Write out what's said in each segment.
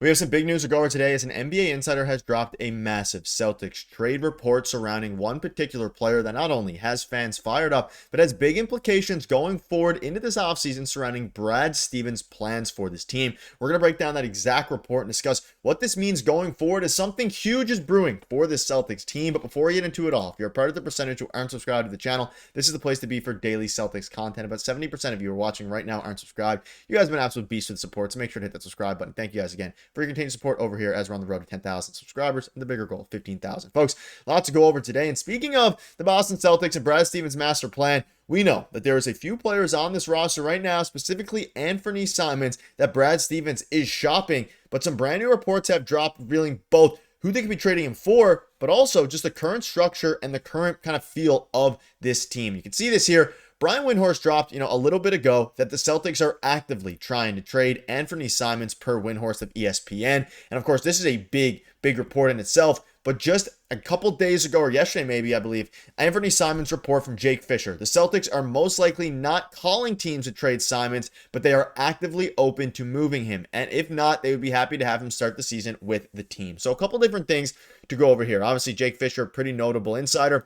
We have some big news to go over today as an NBA insider has dropped a massive Celtics trade report surrounding one particular player that not only has fans fired up, but has big implications going forward into this offseason surrounding Brad Stevens' plans for this team. We're going to break down that exact report and discuss what this means going forward as something huge is brewing for this Celtics team. But before we get into it all, if you're a part of the percentage who aren't subscribed to the channel, this is the place to be for daily Celtics content. About 70% of you are watching right now aren't subscribed. You guys have been absolute beasts with support, so make sure to hit that subscribe button. Thank you guys again for your continued support over here as we're on the road to 10,000 subscribers and the bigger goal, 15,000. Folks, lots to go over today. And speaking of the Boston Celtics and Brad Stevens' master plan, we know that there is a few players on this roster right now, specifically Anfernee Simons, that Brad Stevens is shopping. But some brand new reports have dropped revealing both who they could be trading him for, but also just the current structure and the current kind of feel of this team. You can see this here. Brian Windhorst dropped, a little bit ago that the Celtics are actively trying to trade Anfernee Simons per Windhorst of ESPN. And of course, this is a big report in itself. But just a couple days ago, or yesterday maybe, I believe, Anfernee Simons report from Jake Fisher. The Celtics are most likely not calling teams to trade Simons, but they are actively open to moving him. And if not, they would be happy to have him start the season with the team. So a couple different things to go over here. Obviously, Jake Fisher, pretty notable insider,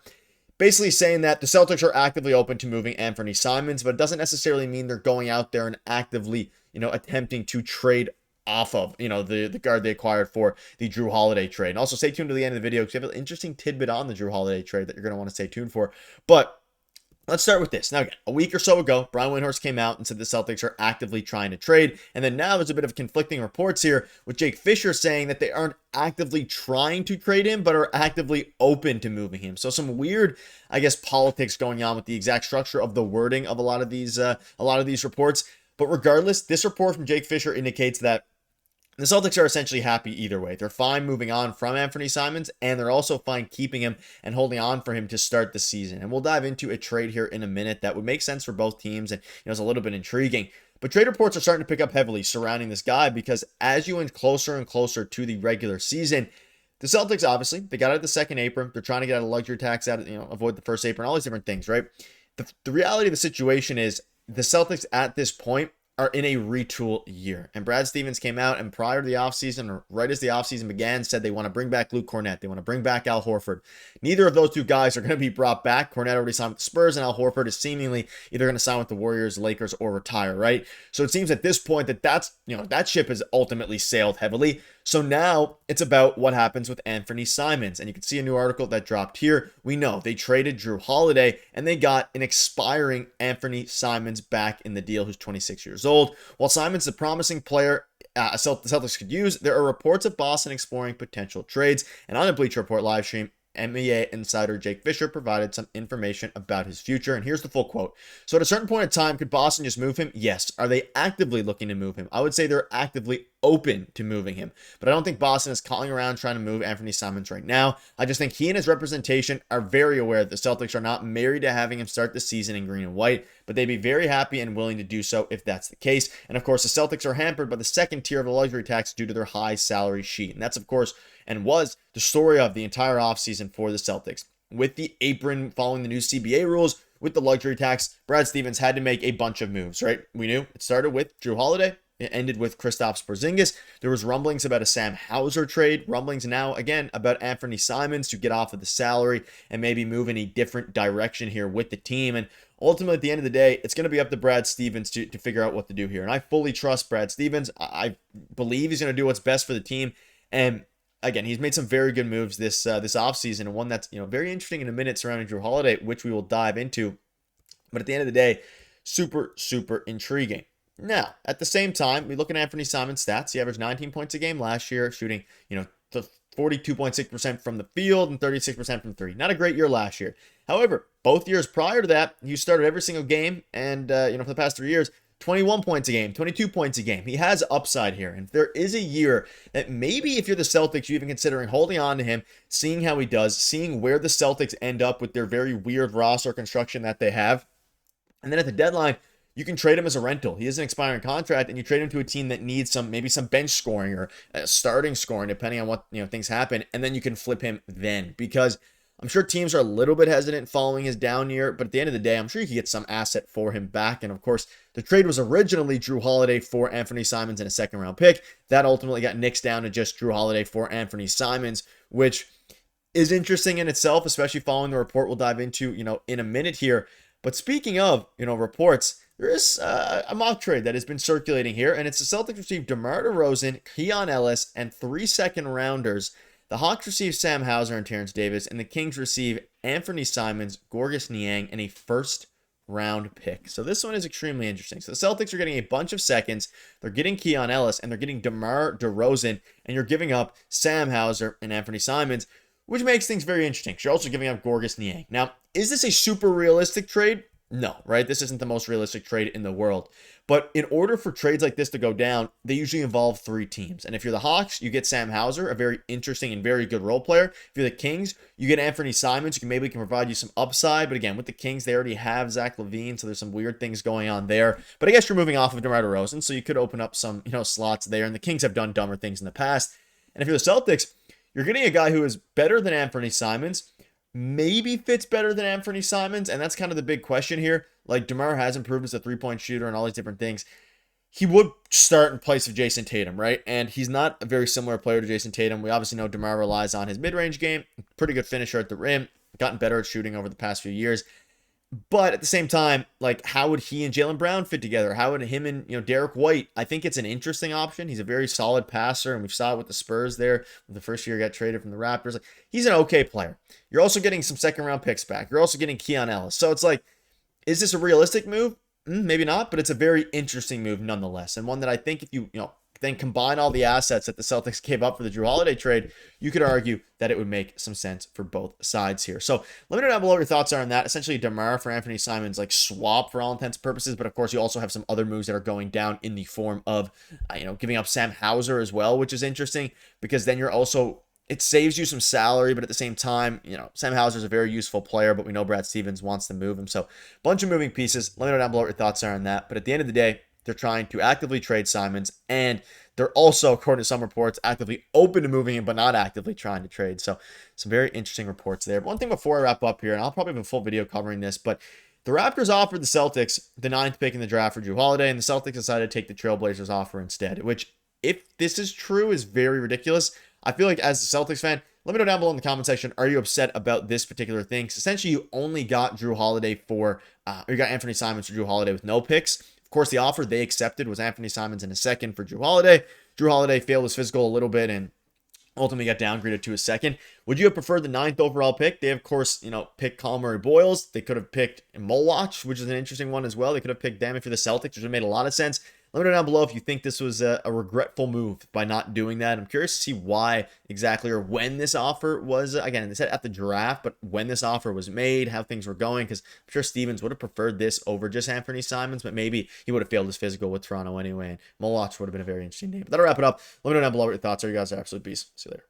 basically saying that the Celtics are actively open to moving Anfernee Simons, but it doesn't necessarily mean they're going out there and actively, attempting to trade off of, the guard they acquired for the Jrue Holiday trade. And also stay tuned to the end of the video because we have an interesting tidbit on the Jrue Holiday trade that you're going to want to stay tuned for. But let's start with this. Now, again, a week or so ago, Brian Windhorst came out and said the Celtics are actively trying to trade. And then now there's a bit of conflicting reports here with Jake Fisher saying that they aren't actively trying to trade him, but are actively open to moving him. So some weird, politics going on with the exact structure of the wording of a lot of these reports. But regardless, this report from Jake Fisher indicates that the Celtics are essentially happy either way. They're fine moving on from Anfernee Simons, and they're also fine keeping him and holding on for him to start the season. And we'll dive into a trade here in a minute that would make sense for both teams, and it's a little bit intriguing. But trade reports are starting to pick up heavily surrounding this guy because as you inch closer and closer to the regular season, the Celtics, obviously, they got out of the second apron. They're trying to get out of luxury tax, avoid the first apron, all these different things, right? The reality of the situation is the Celtics at this point are in a retool year. And Brad Stevens came out and prior to the offseason, or right as the offseason began, said they want to bring back Luke Cornett. They want to bring back Al Horford. Neither of those two guys are going to be brought back. Cornett already signed with the Spurs, and Al Horford is seemingly either going to sign with the Warriors, Lakers, or retire, right? So it seems at this point that ship has ultimately sailed heavily. So now it's about what happens with Anfernee Simons. And you can see a new article that dropped here. We know they traded Jrue Holiday and they got an expiring Anfernee Simons back in the deal, who's 26 years old. While Simons is a promising player the Celtics could use, there are reports of Boston exploring potential trades. And on the Bleacher Report live stream, NBA insider Jake Fisher provided some information about his future, and here's the full quote. So at a certain point in time, could Boston just move him? Yes. Are they actively looking to move him? I would say they're actively open to moving him, but I don't think Boston is calling around trying to move Anfernee Simons right now. I just think he and his representation are very aware that the Celtics are not married to having him start the season in green and white, but they'd be very happy and willing to do so if that's the case. And of course, the Celtics are hampered by the second tier of the luxury tax due to their high salary sheet, and that's of course and was the story of the entire offseason for the Celtics. With the apron following the new CBA rules, with the luxury tax, Brad Stevens had to make a bunch of moves, right? We knew it started with Jrue Holiday. It ended with Kristaps Porziņģis. There was rumblings about a Sam Hauser trade. Rumblings now, again, about Anfernee Simons to get off of the salary and maybe move in a different direction here with the team. And ultimately, at the end of the day, it's going to be up to Brad Stevens to figure out what to do here. And I fully trust Brad Stevens. I believe he's going to do what's best for the team. And again, he's made some very good moves this offseason, and one that's very interesting in a minute surrounding Jrue Holiday, which we will dive into. But at the end of the day, super intriguing. Now, at the same time, we look at Anfernee Simons' stats. He averaged 19 points a game last year, shooting 42.6% from the field and 36% from three. Not a great year last year. However, both years prior to that, he started every single game, and for the past 3 years, 21 points a game, 22 points a game. He has upside here. And if there is a year that maybe if you're the Celtics, you're even considering holding on to him, seeing how he does, seeing where the Celtics end up with their very weird roster construction that they have. And then at the deadline, you can trade him as a rental. He has an expiring contract, and you trade him to a team that needs maybe some bench scoring or starting scoring, depending on what things happen. And then you can flip him then, because I'm sure teams are a little bit hesitant following his down year, but at the end of the day, I'm sure you could get some asset for him back. And of course, the trade was originally Jrue Holiday for Anfernee Simons and a second-round pick. That ultimately got nixed down to just Jrue Holiday for Anfernee Simons, which is interesting in itself, especially following the report we'll dive into, in a minute here. But speaking of, reports, there is a mock trade that has been circulating here, and it's the Celtics received DeMar DeRozan, Keon Ellis, and 3 second-rounders. The Hawks receive Sam Hauser and Terrence Davis, and the Kings receive Anfernee Simons, Gorgas Niang, and a first-round pick. So this one is extremely interesting. So the Celtics are getting a bunch of seconds. They're getting Keon Ellis, and they're getting DeMar DeRozan, and you're giving up Sam Hauser and Anfernee Simons, which makes things very interesting. You're also giving up Gorgas Niang. Now, is this a super realistic trade? No, right? This isn't the most realistic trade in the world. But in order for trades like this to go down, they usually involve 3 teams. And if you're the Hawks, you get Sam Hauser, a very interesting and very good role player. If you're the Kings, you get Anfernee Simons, who maybe can provide you some upside. But again, with the Kings, they already have Zach LaVine, so there's some weird things going on there. But I guess you're moving off of DeMar DeRozan, so you could open up some, slots there. And the Kings have done dumber things in the past. And if you're the Celtics, you're getting a guy who is better than Anfernee Simons, maybe fits better than Anfernee Simons, and that's kind of the big question here. Like, DeMar has improved as a three-point shooter and all these different things. He would start in place of Jayson Tatum, right? And he's not a very similar player to Jayson Tatum. We obviously know DeMar relies on his mid-range game, pretty good finisher at the rim, gotten better at shooting over the past few years. But at the same time, like, how would he and Jaylen Brown fit together? How would him and, Derrick White? I think it's an interesting option. He's a very solid passer, and we saw it with the Spurs there. The first year he got traded from the Raptors. Like, he's an okay player. You're also getting some second-round picks back. You're also getting Keon Ellis. So it's like, is this a realistic move? Maybe not, but it's a very interesting move nonetheless, and one that I think if you, then combine all the assets that the Celtics gave up for the Jrue Holiday trade, you could argue that it would make some sense for both sides here. So let me know down below what your thoughts are on that. Essentially, DeMar for Anfernee Simons, like, swap for all intents and purposes, but of course you also have some other moves that are going down in the form of, giving up Sam Hauser as well, which is interesting because then you're also, it saves you some salary, but at the same time, Sam Hauser is a very useful player, but we know Brad Stevens wants to move him. So bunch of moving pieces. Let me know down below what your thoughts are on that. But at the end of the day, they're trying to actively trade Simons, and they're also, according to some reports, actively open to moving him, but not actively trying to trade. So some very interesting reports there. But one thing before I wrap up here, and I'll probably have a full video covering this, but the Raptors offered the Celtics the 9th pick in the draft for Jrue Holiday, and the Celtics decided to take the Trailblazers offer instead, which, if this is true, is very ridiculous. I feel like as a Celtics fan, let me know down below in the comment section, are you upset about this particular thing? Because essentially you only got Jrue Holiday or you got Anfernee Simons for Jrue Holiday with no picks. Of course, the offer they accepted was Anfernee Simons in a second for Jrue Holiday. Jrue Holiday failed his physical a little bit and ultimately got downgraded to a second. Would you have preferred the 9th overall pick? They, of course, picked Colin Murray-Boyles. They could have picked Molwatch, which is an interesting one as well. They could have picked them if you're the Celtics, which would have made a lot of sense. Let me know down below if you think this was a regretful move by not doing that. I'm curious to see why exactly or when this offer was, again, they said at the draft, but when this offer was made, how things were going, because I'm sure Stevens would have preferred this over just Anfernee Simons, but maybe he would have failed his physical with Toronto anyway, and Molwatch would have been a very interesting name. But that'll wrap it up. Let me know down below what your thoughts are. You guys are absolute beasts. See you later.